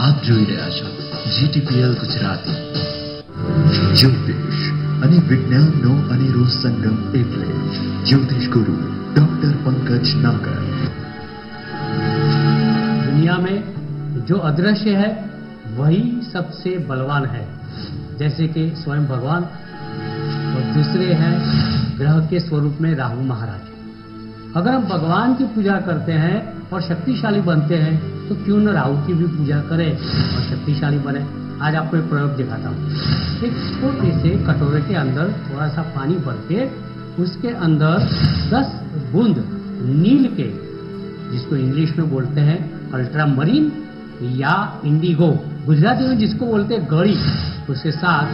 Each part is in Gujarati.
આપ જોઈ રહ્યા છો GTPL ગુજરાતી. જ્યોતિષ અને વિજ્ઞાનનો અનેરો સંગમ એટલે જ્યોતિષ ગુરુ डॉक्टर पंकज नागर. दुनिया में जो अदृश्य है वही सबसे बलवान है, जैसे कि स्वयं भगवान, और दूसरे हैं ग्रह के स्वरूप में राहु महाराज. अगर हम भगवान की पूजा करते हैं और शक्तिशाली बनते हैं तो क्यों न राहु की भी पूजा करें और शक्तिशाली बने. आज आपको एक प्रयोग दिखाता हूँ. एक छोटे से कटोरे के अंदर थोड़ा सा पानी भर के उसके अंदर 10 बूंद नील के, जिसको इंग्लिश में बोलते हैं अल्ट्रामरीन या इंडिगो, गुजराती में जिसको बोलते हैं गड़ी, उसके साथ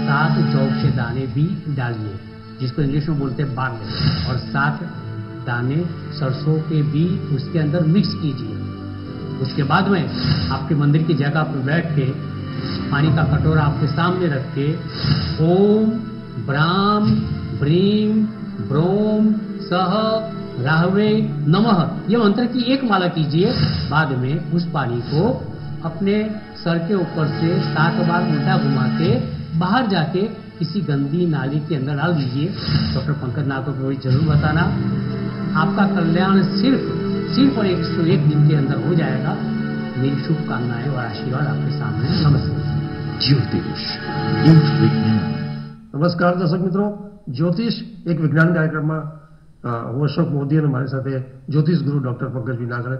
7 जौ के दाने भी डालिए, जिसको इंग्लिश में बोलते हैं बार्ले, और 7 दाने सरसों के भी उसके अंदर मिक्स कीजिए. उसके बाद में आपके मंदिर की जगह पर बैठ के पानी का कटोरा आपके सामने रख के ओम ब्राम ब्रीम ब्रोम सह राहवे नमः ये मंत्र की एक माला कीजिए. बाद में उस पानी को अपने सर के ऊपर से 7 बार उल्टा घुमा के बाहर जाके किसी गंदी नाली के अंदर डाल दीजिए. डॉक्टर पंकज नागर को जरूर बताना. आपका कल्याण सिर्फ और 101 दिन के अंदर हो जाएगा. मेरी शुभकामनाएं और आशीर्वाद आपके सामने. नमस्कार. ज्योतिष एक विज्ञान. नमस्कार दर्शक मित्रों, ज्योतिष एक विज्ञान कार्यक्रम में હું અશોક મોદી અને મારી સાથે જ્યોતિષ ગુરુ ડોક્ટર પંકજ નાગર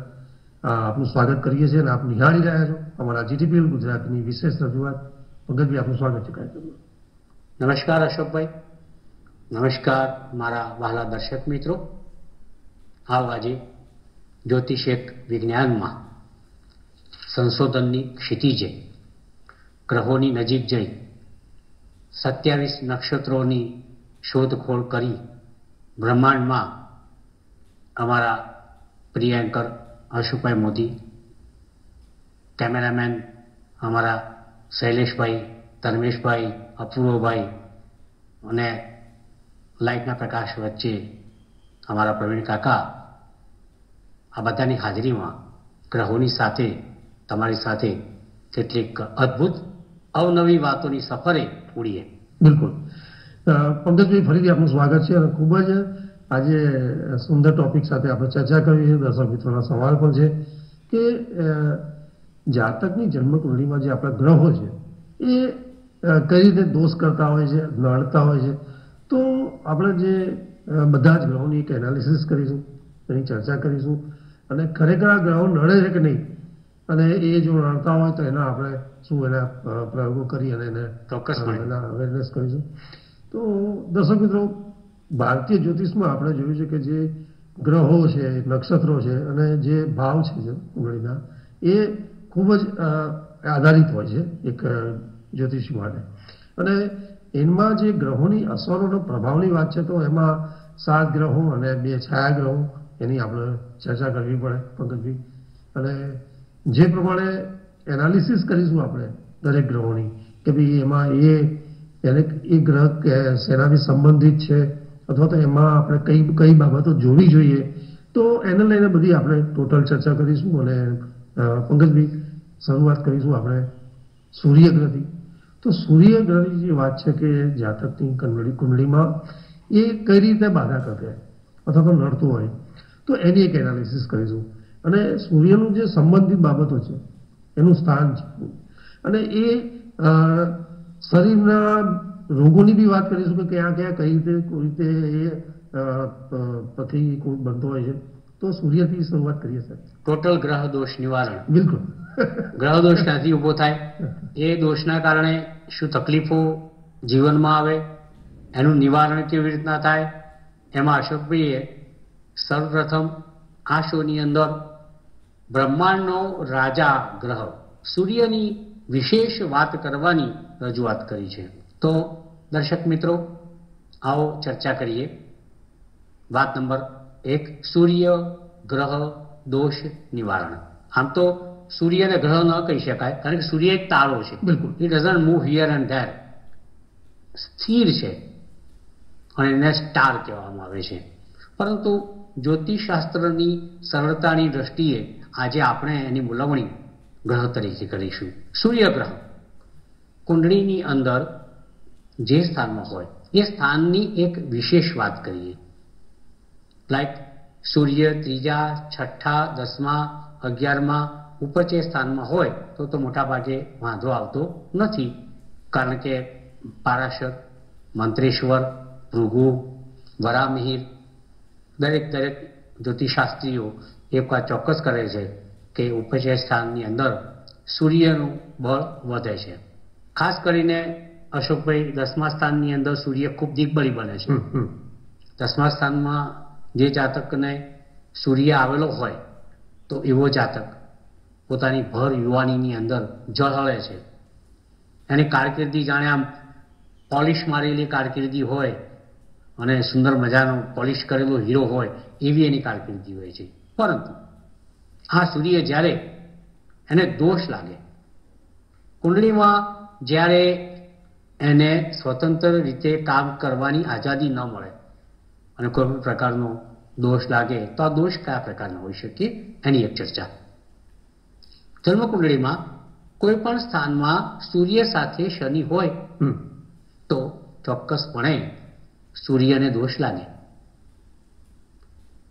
આપનું સ્વાગત કરીએ છીએ અને આપ નિહાળી રહ્યા છો અમારા GTPL ગુજરાતની વિશેષ રજૂઆત. પંકજભાઈ, આપનું સ્વાગત છે કાર્યક્રમમાં. નમસ્કાર અશોકભાઈ. નમસ્કાર મારા વહાલા દર્શક મિત્રો. આજે જ્યોતિષ એક વિજ્ઞાનમાં સંશોધનની ક્ષિતિજે ગ્રહોની નજીક જઈ 27 નક્ષત્રોની શોધખોળ કરી બ્રહ્માંડમાં અમારા પ્રિય એન્કર અશોકભાઈ મોદી, કેમેરામેન અમારા શૈલેષભાઈ, ધર્મેશભાઈ, અપૂર્વભાઈ અને લાઇટના પ્રકાશ વચ્ચે અમારા પ્રવીણ કાકા, આ બધાની હાજરીમાં ગ્રહોની સાથે તમારી સાથે કેટલીક અદ્ભુત અવનવી વાતોની સફરે ઉડીએ. બિલકુલ પંકજભાઈ, ફરીથી આપનું સ્વાગત છે અને ખૂબ જ આજે સુંદર ટોપિક સાથે આપણે ચર્ચા કરવી છે. દર્શક મિત્રોના સવાલ પણ છે કે જાતકની જન્મકુંડળીમાં જે આપણા ગ્રહો છે એ કઈ રીતે દોષ કરતા હોય છે, નડતા હોય છે. તો આપણે જે બધા જ ગ્રહોની એક એનાલિસિસ કરીશું, એની ચર્ચા કરીશું અને ખરેખર આ ગ્રહો નડે છે કે નહીં, અને એ જો નડતા હોય તો એના આપણે શું એના પ્રયોગો કરી અને એને ચોક્કસ એના અવેરનેસ કરીશું. તો દર્શક મિત્રો, ભારતીય જ્યોતિષમાં આપણે જોયું છે કે જે ગ્રહો છે, નક્ષત્રો છે અને જે ભાવ છે કુંડળીના, એ ખૂબ જ આધારિત હોય છે એક જ્યોતિષી માટે. અને એમાં જે ગ્રહોની અસરોનો પ્રભાવની વાત છે તો એમાં 7 ગ્રહો અને 2 છાયા ગ્રહો, એની આપણે ચર્ચા કરવી પડે પંકજભાઈ. અને જે પ્રમાણે એનાલિસિસ કરીશું આપણે દરેક ગ્રહોની કે ભાઈ એમાં એ ગ્રહ શેનાથી સંબંધિત છે અથવા તો એમાં આપણે કઈ બાબતો જોવી જોઈએ, તો એને લઈને બધી આપણે ટોટલ ચર્ચા કરીશું. અને પંકજભાઈ, શરૂઆત કરીશું આપણે સૂર્યગ્રહથી. તો સૂર્યગ્રહની જે વાત છે કે જાતકની કુંડળીમાં એ કઈ રીતે બાધા કરે અથવા તો નડતું હોય, તો એની એક એનાલિસિસ કરીશું. અને સૂર્યનું જે સંબંધિત બાબતો છે એનું સ્થાન છે અને એ શરીરના રોગોની બી વાત કરીશું કે કઈ રીતે કોઈ રીતે એ પથી બનતો હોય છે. તો સૂર્યથી શરૂઆત કરીએ સર. ટોટલ ગ્રહ દોષ નિવારણ. બિલકુલ. ગ્રહ દોષ ક્યાંથી ઉભો થાય, એ દોષના કારણે શું તકલીફો જીવનમાં આવે, એનું નિવારણ કેવી રીતના થાય, એમાં અશોકભાઈએ સર્વપ્રથમ આ શોની અંદર બ્રહ્માંડનો રાજા ગ્રહ સૂર્યની વિશેષ વાત કરવાની રજૂઆત કરી છે. તો દર્શક મિત્રો, આવો ચર્ચા કરીએ. વાત નંબર 1, સૂર્ય ગ્રહ દોષ નિવારણ. આમ તો સૂર્યને ગ્રહ ન કહી શકાય, કારણ કે સૂર્ય એક તારો છે. બિલકુલ. It doesn't move here and there. સ્થિર છે અને એને સ્ટાર કહેવામાં આવે છે. પરંતુ જ્યોતિષશાસ્ત્રની સરળતાની દ્રષ્ટિએ આજે આપણે એની મૂલવણી ગ્રહ તરીકે કરીશું. સૂર્ય ગ્રહ કુંડળીની અંદર જે સ્થાનમાં હોય એ સ્થાનની એક વિશેષ વાત કરીએ. લાઈક સૂર્ય 3જા, 6ઠા, 10મા, 11મા ઉપરચે સ્થાનમાં હોય તો મોટા ભાગે વાંધો આવતો નથી, કારણ કે પારાશર, મંત્રેશ્વર, ભૃગુ, વરામિહિર દરેક જ્યોતિષશાસ્ત્રીઓ એક વાત ચોક્કસ કરે છે કે ઉપરચય સ્થાનની અંદર સૂર્યનું બળ વધે છે. ખાસ કરીને અશોકભાઈ 10મા સ્થાનની અંદર સૂર્ય ખૂબ દિગ્બળી બને છે. 10મા સ્થાનમાં જે જાતકને સૂર્ય આવેલો હોય તો એવો જાતક પોતાની ભર યુવાનીની અંદર ઝળહળે છે. એની કારકિર્દી જાણે આમ પોલિશ મારેલી કારકિર્દી હોય અને સુંદર મજાનો પોલિશ કરેલો હીરો હોય એવી એની કારકિર્દી હોય છે. પરંતુ આ સૂર્ય જ્યારે એને દોષ લાગે, કુંડળીમાં જ્યારે એને સ્વતંત્ર રીતે કામ કરવાની આઝાદી ન મળે અને કોઈ પણ પ્રકારનો દોષ લાગે તો આ દોષ કયા પ્રકારનો હોઈ શકે એની એક ચર્ચા. જન્મકુંડળીમાં કોઈ પણ સ્થાનમાં સૂર્ય સાથે શનિ હોય તો ચોક્કસપણે સૂર્યને દોષ લાગે.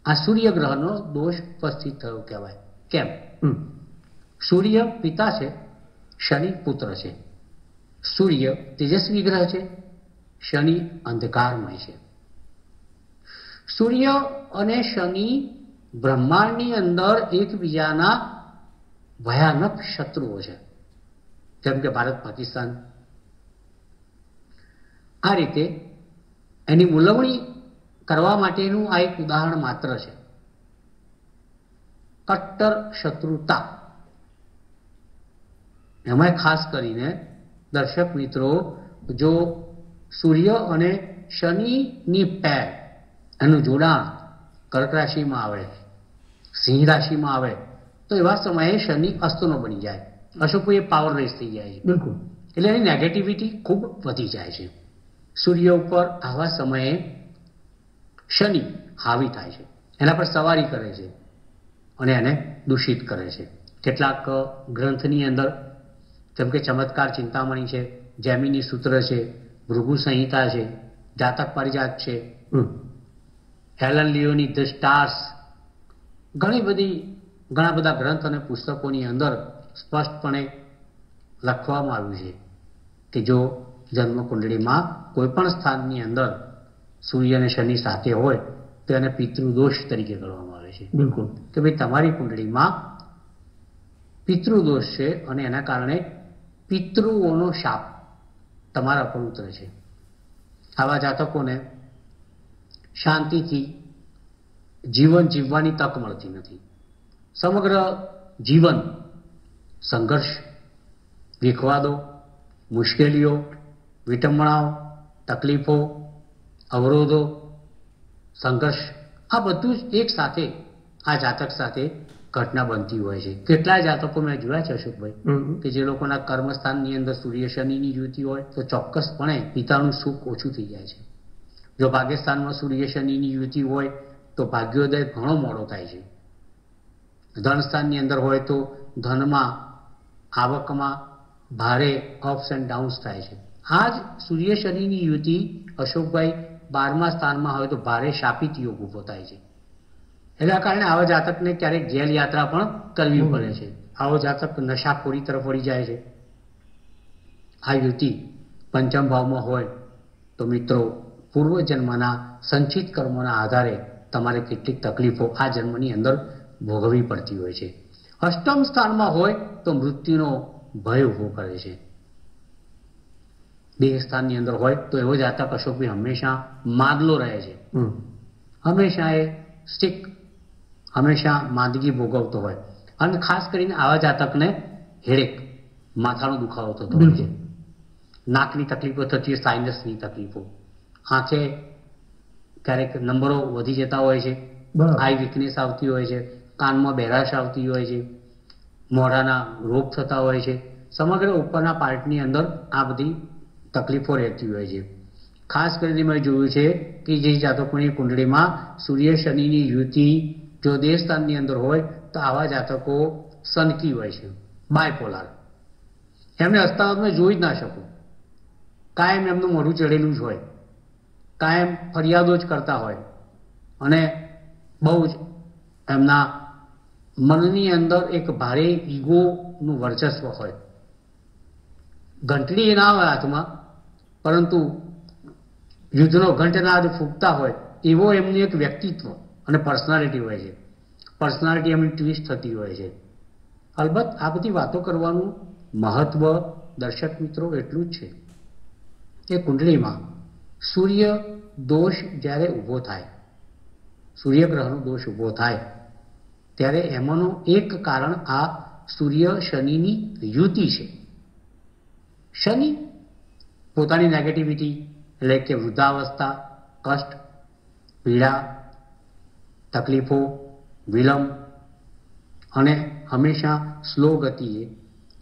આ સૂર્ય ગ્રહનો દોષ ઉપસ્થિત થયો કહેવાય. કેમ? સૂર્ય પિતા છે, શનિ પુત્ર છે. સૂર્ય તેજસ્વી ગ્રહ છે, શનિ અંધકારમય છે. સૂર્ય અને શનિ બ્રહ્માંડની અંદર એકબીજાના ભયાનક શત્રુઓ છે, જેમ કે ભારત પાકિસ્તાન. આ રીતે એની મૂલવણી કરવા માટેનું આ એક ઉદાહરણ માત્ર છે. કટ્ટર શત્રુતા. એમાં ખાસ કરીને દર્શક મિત્રો, જો સૂર્ય અને શનિની પેર, એનું જોડાણ કર્ક રાશિમાં આવે, સિંહ રાશિમાં આવે તો એવા સમયે શનિ અસ્તનો બની જાય. અશોકભાઈ પાવર રેસ થઈ જાય છે. બિલકુલ. એટલે એની નેગેટિવિટી ખૂબ વધી જાય છે. સૂર્ય ઉપર આવા સમયે શનિ હાવી થાય છે, એના પર સવારી કરે છે અને એને દૂષિત કરે છે. કેટલાક ગ્રંથની અંદર જેમ કે ચમત્કાર ચિંતામણી છે, જૈમિની સૂત્ર છે, ભૃગુ સંહિતા છે, જાતક પરિજાત છે, હેલન લિયોની ધ સ્ટાર્સ, ઘણા બધા ગ્રંથ અને પુસ્તકોની અંદર સ્પષ્ટપણે લખવામાં આવ્યું છે કે જો જન્મકુંડળીમાં કોઈ પણ સ્થાનની અંદર સૂર્ય અને શનિ સાથે હોય તો એને પિતૃદોષ તરીકે ગણવામાં આવે છે. બિલકુલ. કે ભાઈ તમારી કુંડળીમાં પિતૃદોષ છે અને એના કારણે પિતૃઓનો શાપ તમારા પર ઉતરે છે. આવા જાતકોને શાંતિથી જીવન જીવવાની તક મળતી નથી. સમગ્ર જીવન સંઘર્ષ, વિખવાદો, મુશ્કેલીઓ, વિટંબણાઓ, તકલીફો, અવરોધો, સંઘર્ષ, આ બધું જ એક સાથે આ જાતક સાથે ઘટના બનતી હોય છે. કેટલાય જાતકો મેં જોયા છે અશોકભાઈ કે જે લોકોના કર્મસ્થાનની અંદર સૂર્ય શનિની યુતિ હોય તો ચોક્કસપણે પિતાનું સુખ ઓછું થઈ જાય છે. જો ભાગ્યસ્થાનમાં સૂર્ય શનિની યુતિ હોય તો ભાગ્યોદય ઘણો મોડો થાય છે. ધનસ્થાનની અંદર હોય તો ધનમાં, આવકમાં ભારે અપ્સ એન્ડ ડાઉન્સ થાય છે. આ જ સૂર્ય શનિની યુતિ અશોકભાઈ 12મા સ્થાનમાં હોય તો ભારે શાપિત યોગ ઉભો થાય છે. એના કારણે આવા જાતકને ક્યારેક જેલ યાત્રા પણ કરવી પડે છે. આવો જાતક નશાખોરી તરફ વળી જાય છે. આ યુતિ પંચમ ભાવમાં હોય તો મિત્રો પૂર્વજન્મના સંચિત કર્મોના આધારે તમારે કેટલીક તકલીફો આ જન્મની અંદર ભોગવવી પડતી હોય છે. અષ્ટમ સ્થાનમાં હોય તો મૃત્યુનો ભય ઉભો કરે છે. દેહ સ્થાનની અંદર હોય તો એવો જાતક અશોકભાઈ હંમેશા માદલો રહે છે, હંમેશા એ સિક, હંમેશા માંદગી ભોગવતો હોય. અને ખાસ કરીને આવા જાતકને હેડેક, માથાનો દુખાવો થતો હોય છે, નાકની તકલીફો થતી હોય, સાઇનસની તકલીફો, આંખે ક્યારેક નંબરો વધી જતા હોય છે, આઈ વીકનેસ આવતી હોય છે, કાનમાં બહેરાશ આવતી હોય છે, મોઢાના રોગ થતા હોય છે. સમગ્ર ઉપરના પાર્ટની અંદર આ બધી તકલીફો રહેતી હોય છે. ખાસ કરીને મેં જોયું છે કે જે જાતકોની કુંડળીમાં સૂર્ય શનિની યુતિ જો દેહસ્થાનની અંદર હોય તો આવા જાતકો સનકી હોય છે, બાયપોલાર, એમને હસતા મેં જોઈ જ ના શકું. કાયમ એમનું મોઢું ચડેલું જ હોય, કાયમ ફરિયાદો જ કરતા હોય અને બહુ જ એમના મનની અંદર એક ભારે ઈગોનું વર્ચસ્વ હોય. ઘંટડી ના હોય હાથમાં, પરંતુ યુદ્ધનો ઘંટનાદ ફૂંકતા હોય એવો એમનું એક વ્યક્તિત્વ અને પર્સનાલિટી હોય છે. પર્સનાલિટી એમની ટ્વિસ્ટ થતી હોય છે. અલબત્ત આ બધી વાતો કરવાનું મહત્વ દર્શક મિત્રો એટલું જ છે કે કુંડળીમાં સૂર્ય દોષ જ્યારે ઊભો થાય, સૂર્યગ્રહનો દોષ ઊભો થાય ત્યારે એમાંનું એક કારણ આ સૂર્ય શનિની યુતિ છે. શનિ પોતાની નેગેટિવિટી એટલે કે વૃદ્ધાવસ્થા, કષ્ટ, પીડા, તકલીફો, વિલંબ અને હંમેશા સ્લો ગતિએ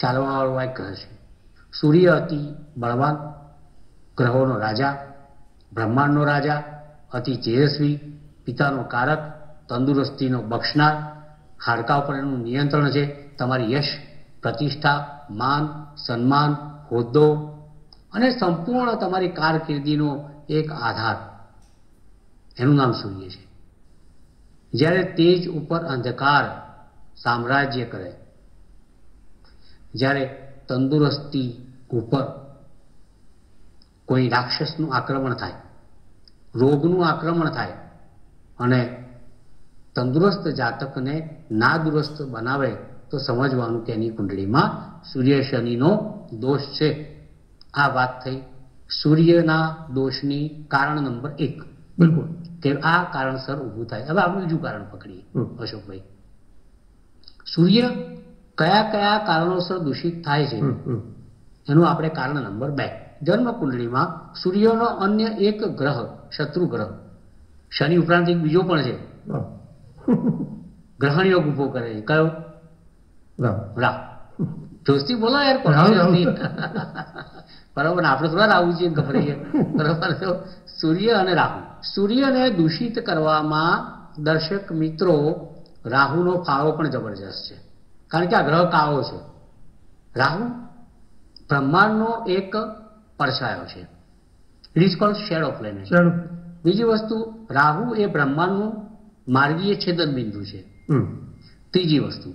ચાલવાવાળો એક ગ્રહ છે. સૂર્ય અતિ બળવાન, ગ્રહોનો રાજા, બ્રહ્માંડનો રાજા, અતિ તેજસ્વી, પિતાનો કારક, તંદુરસ્તીનો બક્ષનાર, હાડકા ઉપર એનું નિયંત્રણ છે. તમારી યશ, પ્રતિષ્ઠા, માન, સન્માન, હોદ્દો અને સંપૂર્ણ તમારી કારકિર્દીનો એક આધાર, એનું નામ સૂર્ય છે. જ્યારે તેજ ઉપર અંધકાર સામ્રાજ્ય કરે, જ્યારે તંદુરસ્તી ઉપર કોઈ રાક્ષસનું આક્રમણ થાય, રોગનું આક્રમણ થાય અને તંદુરસ્ત જાતકને નાદુરસ્ત બનાવે તો સમજવાનું કે એની કુંડળીમાં સૂર્ય શનિનો દોષ છે. આ વાત થઈ સૂર્યના દોષની કારણ નંબર 1. બિલકુલ, કે આ કારણસર ઊભું થાય. હવે આપણે બીજું કારણ પકડીએ અશોકભાઈ. સૂર્ય કયા કયા કારણોસર દૂષિત થાય છે એનું આપણે કારણ નંબર 2. જન્મ કુંડળીમાં સૂર્યનો અન્ય એક ગ્રહ, શત્રુ ગ્રહ, શનિ ઉપરાંત એક બીજો પણ છે, ગ્રહણ યોગ ઉભો કરે છે. કયો? રાહુ. જોશથી બોલો યાર, બરાબર ને? આપણે થોડા રાહુ છીએ ગભરાઈએ, બરાબર? તો સૂર્ય અને રાહુ, સૂર્યને દૂષિત કરવામાં દર્શક મિત્રો રાહુનો ફાળો પણ જબરજસ્ત છે. કારણ કે આ ગ્રહ કાળો છે. રાહુ બ્રહ્માંડનો એક પડછાયો છે. It is called shadow planet. બીજી વસ્તુ, રાહુ એ બ્રહ્માંડનું માર્ગીય છેદન બિંદુ છે. ત્રીજી વસ્તુ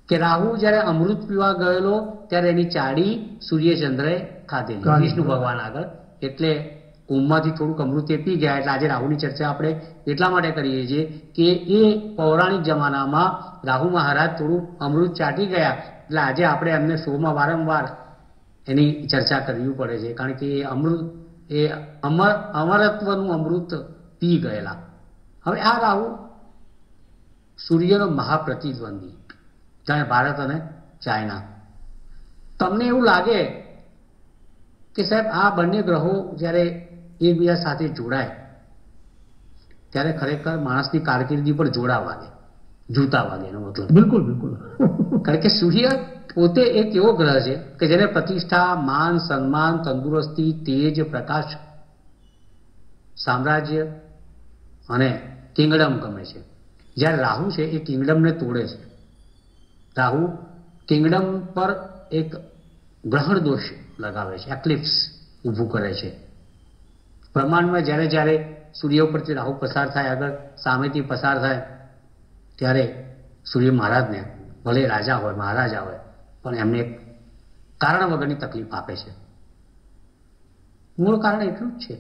કે રાહુ જ્યારે અમૃત પીવા ગયેલો ત્યારે એની ચાડી સૂર્યચંદ્રએ ખાધેલી વિષ્ણુ ભગવાન આગળ, એટલે કુંભમાંથી થોડુંક અમૃત એ પી ગયા. એટલે આજે રાહુની ચર્ચા આપણે એટલા માટે કરીએ છીએ કે એ પૌરાણિક જમાનામાં રાહુ મહારાજ થોડું અમૃત ચાટી ગયા, એટલે આજે આપણે એમને શોમાં વારંવાર એની ચર્ચા કરવી પડે છે. કારણ કે એ અમૃત, એ અમરત્વનું અમૃત પી ગયેલા. હવે આ રાહુ સૂર્યનો મહાપ્રતિદ્વંદી, જાણે ભારત અને ચાઇના. તમને એવું લાગે કે સાહેબ આ બંને ગ્રહો જ્યારે એકબીજા સાથે જોડાય ત્યારે ખરેખર માણસની કારકિર્દી પર જોડા વાગે, જૂતા વાગે, એનો મતલબ. બિલકુલ બિલકુલ. કારણ કે સૂર્ય પોતે એક એવો ગ્રહ છે કે જેને પ્રતિષ્ઠા, માન, સન્માન, તંદુરસ્તી, તેજ, પ્રકાશ, સામ્રાજ્ય અને કિંગડમ ગમે છે. જ્યારે રાહુ છે એ કિંગડમને તોડે છે. રાહુ કિંગડમ પર એક ગ્રહણ દોષ લગાવે છે, એક્લિપ્સ ઊભું કરે છે. બ્રહ્માંડમાં જ્યારે જ્યારે સૂર્ય ઉપરથી રાહુ પસાર થાય, આગળ સામેથી પસાર થાય, ત્યારે સૂર્ય મહારાજને, ભલે રાજા હોય, મહારાજા હોય, પણ એમને એક કારણ વગરની તકલીફ આપે છે. મૂળ કારણ એટલું જ છે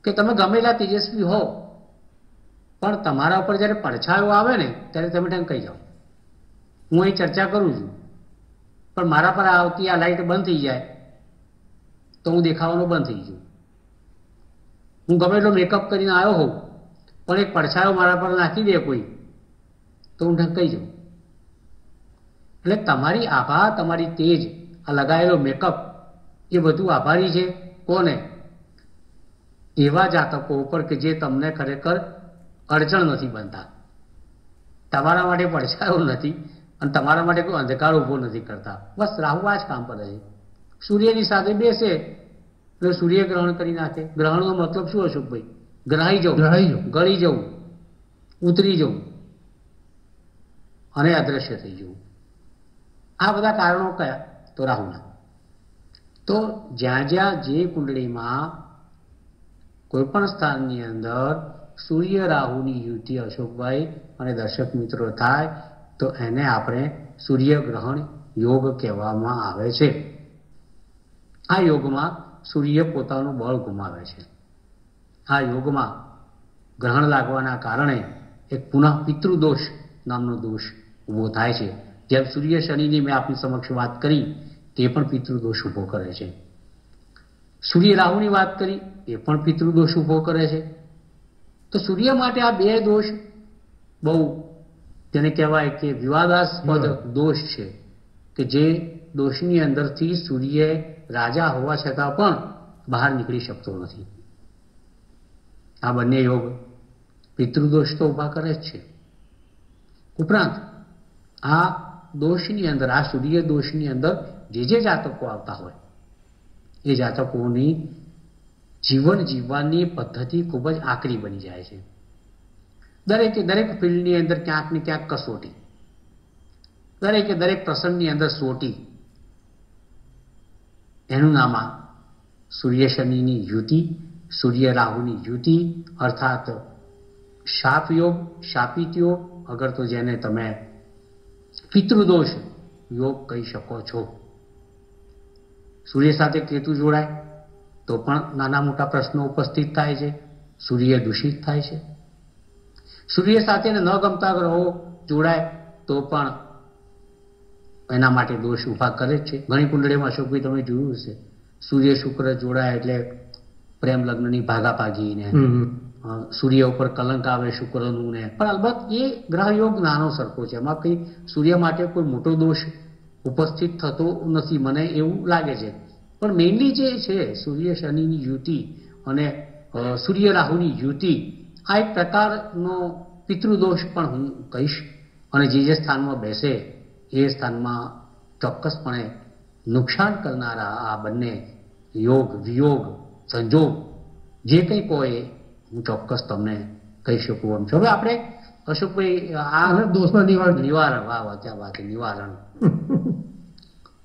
કે તમે ગમેલા તેજસ્વી હો, પણ તમારા ઉપર જ્યારે પડછાયો આવે ને ત્યારે તમે ઢંકાઈ જાઓ. હું અહીં ચર્ચા કરું છું, પણ મારા પર આવતી આ લાઈટ બંધ થઈ જાય તો હું દેખાવાનું બંધ થઈ ગયું. હું ગમે એટલો મેકઅપ કરીને આવ્યો હોઉં, પણ એક પડછાયો મારા પર નાખી દે કોઈ, તો હું ઢંકાઈ જાઉં. એટલે તમારી આભા, તમારી તેજ, આ લગાવેલો મેકઅપ, એ બધું આભારી છે કોને? એવા જાતકો ઉપર કે જે તમને ખરેખર અડચણ નથી બનતા, તમારા માટે પડછાયો નથી અને તમારા માટે કોઈ અંધકાર ઊભો નથી કરતા. બસ રાહુ આ જ કામ કરે છે. સૂર્યની સાથે બેસે એટલે સૂર્ય ગ્રહણ કરી નાખે. ગ્રહણનો મતલબ શું અશોકભાઈ? ગ્રહાઈ જવું, ગળી જવું, ઉતરી જવું અને અદ્રશ્ય થઈ જવું. આ બધા કારણો કયા? તો રાહુના. તો જ્યાં જ્યાં જે કુંડળીમાં કોઈ પણ સ્થાનની અંદર સૂર્ય રાહુની યુતિ અશોકભાઈ અને દર્શક મિત્રો થાય તો એને આપણે સૂર્યગ્રહણ યોગ કહેવામાં આવે છે. આ યોગમાં સૂર્ય પોતાનું બળ ગુમાવે છે. આ યોગમાં ગ્રહણ લાગવાના કારણે એક પુનઃ પિતૃદોષ નામનો દોષ ઊભો થાય છે. જેમ સૂર્ય શનિની મેં આપની સમક્ષ વાત કરી તે પણ પિતૃદોષ ઊભો કરે છે. સૂર્ય રાહુની વાત કરી એ પણ પિતૃદોષ ઊભો કરે છે. તો સૂર્ય માટે આ બે દોષ બહુ તેને કહેવાય કે વિવાદાસ્પદ દોષ છે કે જે દોષની અંદરથી સૂર્ય રાજા હોવા છતાં પણ બહાર નીકળી શકતો નથી. આ બંને યોગ પિતૃદોષ તો ઊભા કરે જ છે. ઉપરાંત આ દોષની અંદર, આ સૂર્ય દોષની અંદર જે જાતકો આવતા હોય એ જાતકોની જીવન જીવવાની પદ્ધતિ ખૂબ જ આકરી બની જાય છે. દરેક ફિલ્ડની અંદર ક્યાંક ને ક્યાંક કસોટી, દરેક પ્રસંગની અંદર સોટી. એનું નામ આ સૂર્ય શનિની યુતિ, સૂર્ય રાહુની યુતિ અર્થાત શાપ યોગ, શાપિત યોગ, અગર તો જેને તમે પિતૃદોષ યોગ કહી શકો છો. સૂર્ય સાથે કેતુ જોડાય તો પણ નાના મોટા પ્રશ્નો ઉપસ્થિત થાય છે. સૂર્ય દૂષિત થાય છે. સૂર્ય સાથે ન ગમતા ગ્રહો જોડાય તો પણ એના માટે દોષ ઊભા કરે જ છે. ઘણી કુંડળીમાં અશોકભાઈ તમે જોયું હશે સૂર્ય શુક્ર જોડાય એટલે પ્રેમ લગ્નની ભાગાભાગી ને સૂર્ય ઉપર કલંક આવે શુક્રનું ને. પણ અલબત્ત એ ગ્રહ યોગ નાનો સરખો છે. એમાં કંઈ સૂર્ય માટે કોઈ મોટો દોષ ઉપસ્થિત થતો નથી મને એવું લાગે છે. પણ મેઇનલી જે છે સૂર્ય શનિની યુતિ અને સૂર્ય રાહુની યુતિ આ એક પ્રકારનો પિતૃદોષ પણ હું કહીશ. અને જે સ્થાનમાં બેસે એ સ્થાનમાં ચોક્કસપણે નુકસાન કરનારા આ બંને યોગ, વિયોગ, સંજોગ જે કંઈ કહો એ હું ચોક્કસ તમને કહી શકું એમ છું. હવે આપણે અશોકભાઈ આ દોષના નિવારણ, વાહ ત્યાં વાત નિવારણ.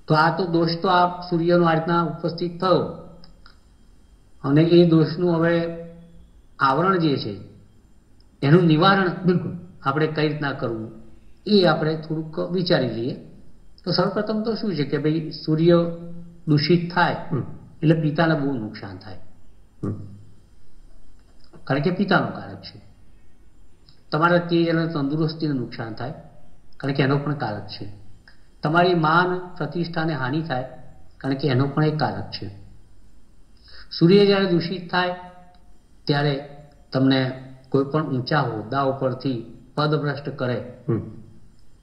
તો આ તો દોષ તો આ સૂર્યનો આ રીતના ઉપસ્થિત થયો અને એ દોષનું હવે આવરણ જે છે એનું નિવારણ બિલકુલ આપણે કઈ રીતના કરવું એ આપણે થોડુંક વિચારી લઈએ. તો સૌપ્રથમ તો શું છે કે ભાઈ સૂર્ય દૂષિત થાય એટલે પિતાને બહુ નુકસાન થાય, કારણ કે પિતાનું કારક છે. તમારા તેજ અને તંદુરસ્તીને નુકસાન થાય કારણ કે એનો પણ કારક છે. તમારી માન પ્રતિષ્ઠાને હાનિ થાય કારણ કે એનો પણ એક કારક છે. સૂર્ય જ્યારે દૂષિત થાય ત્યારે તમને કોઈ પણ ઊંચા હોદ્દા ઉપરથી પદભ્રષ્ટ કરે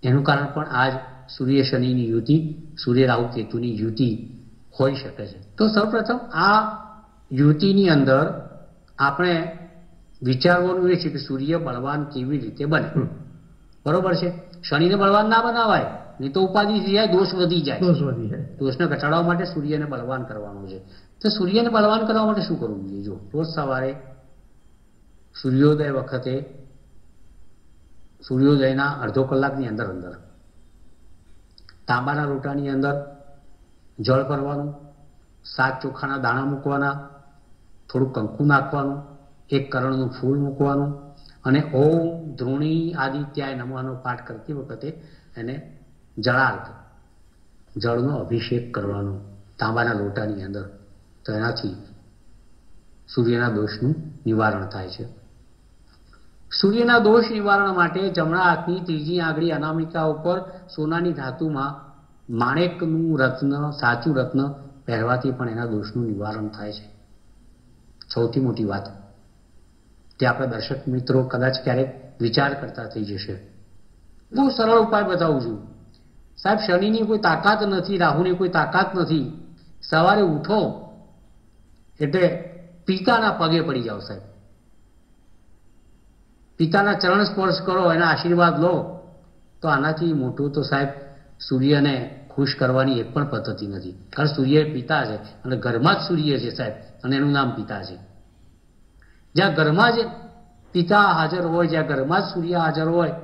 એનું કારણ પણ આજ સૂર્ય શનિની યુતિ, સૂર્ય રાહુ કેતુની યુતિ હોઈ શકે છે. તો સૌપ્રથમ આ યુતિની અંદર આપણે વિચારવાનું એ છે કે સૂર્ય બળવાન કેવી રીતે બને. બરોબર છે. શનિને બળવાન ના બનાવાય, નહીં તો ઉપાધિ થઈ જાય, દોષ વધી જાય. દોષને ઘટાડવા માટે સૂર્યને બળવાન કરવાનું છે. તો સૂર્યને બળવાન કરવા માટે શું કરવું જોઈએ? જો રોજ સવારે સૂર્યોદય વખતે સૂર્યોદયના અડધો કલાકની અંદર તાંબાના લોટાની અંદર જળ ભરવાનું, 7 ચોખાના દાણા મૂકવાના, થોડું કંકુ નાખવાનું, 1 કરણનું ફૂલ મૂકવાનું અને ઓમ ધ્રુણી આદિત્યાય નમઃનો પાઠ કરતી વખતે એને જળાર્થ, જળનો અભિષેક કરવાનો તાંબાના લોટાની અંદર. તો એનાથી સૂર્યના દોષનું નિવારણ થાય છે. સૂર્યના દોષ નિવારણ માટે જમણા હાથની ત્રીજી આંગળી અનામિકા ઉપર સોનાની ધાતુમાં માણેકનું રત્ન, સાચું રત્ન પહેરવાથી પણ એના દોષનું નિવારણ થાય છે. સૌથી મોટી વાત તે આપણા દર્શક મિત્રો કદાચ ક્યારેક વિચાર કરતા થઈ જશે. બહુ સરળ ઉપાય બતાવું છું સાહેબ. શનિની કોઈ તાકાત નથી, રાહુની કોઈ તાકાત નથી. સવારે ઉઠો એટલે પિતાના પગે પડી જાઓ સાહેબ. પિતાના ચરણ સ્પર્શ કરો, એના આશીર્વાદ લો. તો આનાથી મોટું તો સાહેબ સૂર્યને ખુશ કરવાની એક પણ પદ્ધતિ નથી. કારણ સૂર્ય પિતા છે અને ઘરમાં જ સૂર્ય છે સાહેબ, અને એનું નામ પિતા છે. જ્યાં ઘરમાં જ પિતા હાજર હોય, જ્યાં ઘરમાં જ સૂર્ય હાજર હોય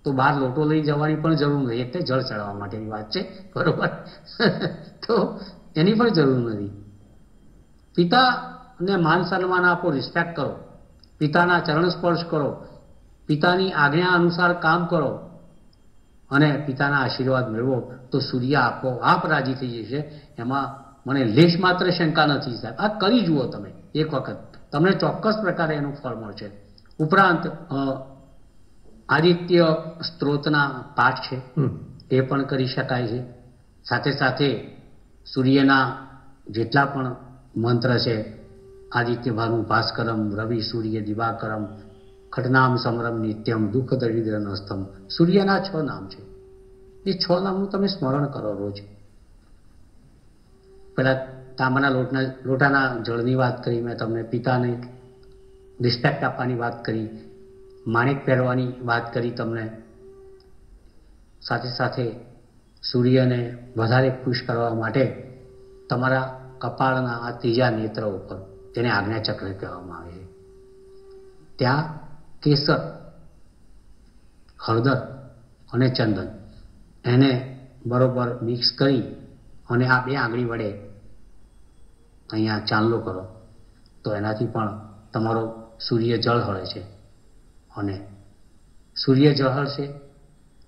તો બહાર લોટો લઈ જવાની પણ જરૂર નથી, એટલે જળ ચડાવવા માટેની વાત છે, બરોબર. તો એની પણ જરૂર નથી. પિતાને માન સન્માન આપો, રિસ્પેક્ટ કરો, પિતાના ચરણ સ્પર્શ કરો, પિતાની આજ્ઞા અનુસાર કામ કરો અને પિતાના આશીર્વાદ મેળવો, તો સૂર્ય આપોઆપ રાજી થઈ જશે. એમાં મને લેશ માત્ર શંકા નથી સાહેબ. આ કરી જુઓ તમે એક વખત, તમને ચોક્કસ પ્રકારે એનું ફળ મળશે. ઉપરાંત આદિત્ય સ્ત્રોતના પાઠ છે, એ પણ કરી શકાય છે. સાથે સાથે સૂર્યના જેટલા પણ મંત્ર છે, આદિત્ય ભાનુ ભાસ્કરમ રવિ સૂર્ય દિવાકરમ ખટનામ સમરમ નિત્યમ દુઃખ દરિદ્ર નસ્તમ, સૂર્યના 6 નામ છે. એ 6 નામનું તમે સ્મરણ કરો રોજ. પેલા તાંબાના લોટાના જળની વાત કરી મેં તમને, પિતાને રિસ્પેક્ટ આપવાની વાત કરી, માણેક પહેરવાની વાત કરી તમને. સાથે સાથે સૂર્યને વધારે ખુશ કરવા માટે તમારા કપાળના આ ત્રીજા નેત્ર ઉપર, તેને આજ્ઞાચક્ર કહેવામાં આવે છે, ત્યાં કેસર, હળદર અને ચંદન એને બરોબર મિક્સ કરી અને આ 2 આંગળી વડે અહીંયા ચાંદલો કરો, તો એનાથી પણ તમારો સૂર્ય જળ હળે છે. અને સૂર્ય જળ હળશે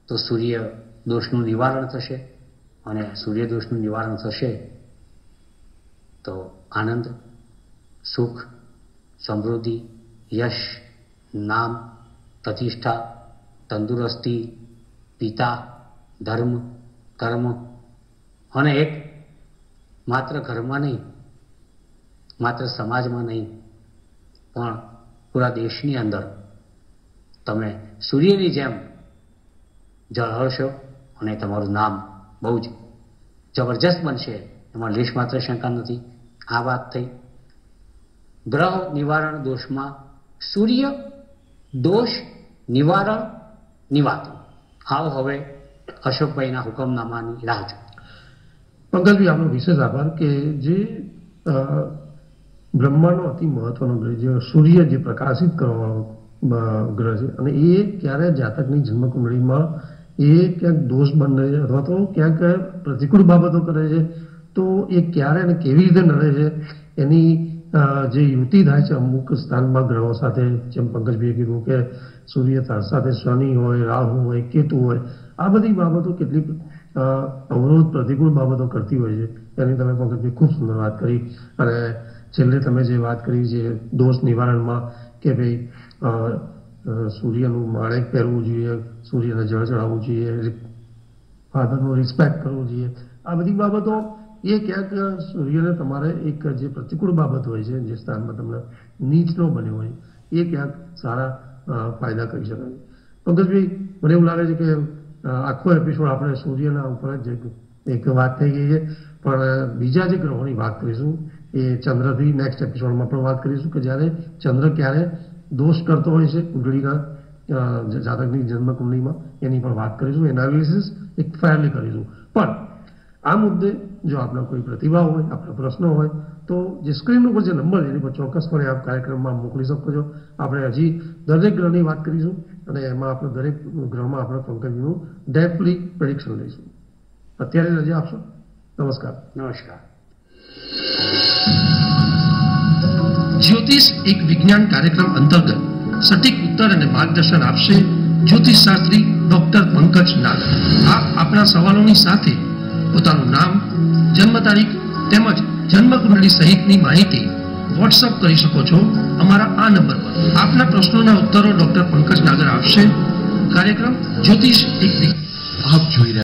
તો સૂર્ય દોષનું નિવારણ થશે, અને સૂર્ય દોષનું નિવારણ થશે તો આનંદ, સુખ, સમૃદ્ધિ, યશ, નામ, પ્રતિષ્ઠા, તંદુરસ્તી, પિતા, ધર્મ, કર્મ, અને એક માત્ર ઘરમાં નહીં, માત્ર સમાજમાં નહીં, પણ પૂરા દેશની અંદર તમે સૂર્યની જેમ ઝળહળશો અને તમારું નામ બહુ જ જબરજસ્ત બનશે, એમાં લેશ માત્ર શંકા નથી. આ વાત થઈ ગ્રહ નિવારણ દોષમાં સૂર્ય દોષ નિવારણ નિવાતો. આવો હવે અશોકભાઈના હુકમનામાની રાહ જો. પંકજભાઈ, આપનો વિશેષ આભાર કે જે બ્રહ્માંડનો અતિ મહત્વનો ગ્રહ જે સૂર્ય જે પ્રકાશિત કરવાનો ગ્રહ છે, અને એ ક્યારે જાતકની જન્મકુંડળીમાં એ ક્યાંક દોષ બને છે અથવા તો ક્યાંક પ્રતિકૂળ બાબતો કરે છે, તો એ ક્યારે અને કેવી રીતે નડે છે એની જે યુતિ થાય છે અમુક સ્થાનમાં ગ્રહો સાથે, જેમ પંકજભાઈએ કીધું કે સૂર્ય સાથે શનિ હોય, રાહુ હોય, કેતુ હોય, આ બધી બાબતો કેટલીક અવરોધ પ્રતિકૂળ બાબતો કરતી હોય છે, એની તમે પંકજભાઈ ખૂબ સુંદર વાત કરી. અને છેલ્લે તમે જે વાત કરી જે દોષ નિવારણમાં કે ભાઈ સૂર્યનું માણેક પહેરવું જોઈએ, સૂર્યને જળ ચડાવવું જોઈએ, ફાધરનું રિસ્પેક્ટ કરવું જોઈએ, આ બધી બાબતો એ ક્યાંક સૂર્યને તમારે એક જે પ્રતિકૂળ બાબત હોય છે, જે સ્થાનમાં તમને નીચનો બન્યો હોય, એ ક્યાંક સારા ફાયદા કરી શકાય. પંકજભાઈ, મને એવું લાગે છે કે આખો એપિસોડ આપણે સૂર્યના ઉપર જ એક વાત થઈ ગઈ છે, પણ બીજા જે ગ્રહોની વાત કરીશું એ ચંદ્રથી નેક્સ્ટ એપિસોડમાં પણ વાત કરીશું કે જ્યારે ચંદ્ર ક્યારે દોષ કરતો હોય છે કુંડળીના જાતકની જન્મકુંડળીમાં, એની પણ વાત કરીશું, એનાલિસિસ એક ફેરલી કરીશું. પણ આ મુદ્દે જો આપના કોઈ પ્રતિભાવ હોય, આપના પ્રશ્નો હોય, તો જે સ્ક્રીન ઉપર જે નંબર છે એની પર ચોક્કસપણે આપ કાર્યક્રમમાં મોકલી શકો છો. આપણે હજી દરેક ગ્રહની વાત કરીશું અને એમાં આપણે દરેક ગ્રહમાં આપણે પંકજનું ડેપ્થલી પ્રેડિક્શન લઈશું. અત્યારે રજા આપશો. નમસ્કાર. નમસ્કાર. જ્યોતિષ એક વિજ્ઞાન કાર્યક્રમ અંતર્ગત સટીક ઉત્તર અને માર્ગદર્શન આપશે જ્યોતિષ શાસ્ત્રી ડોક્ટર પંકજ નાગ. આપ આપણા સવાલોની સાથે પોતાનું નામ, જન્મ તારીખ તેમજ જન્મકુંડળી સહિતની માહિતી વોટ્સઅપ કરી શકો છો અમારા આ નંબર પર. આપના પ્રશ્નોના ઉત્તરો ડોક્ટર પંકજ નાગર આપશે. કાર્યક્રમ જ્યોતિષ એક આપ જોઈ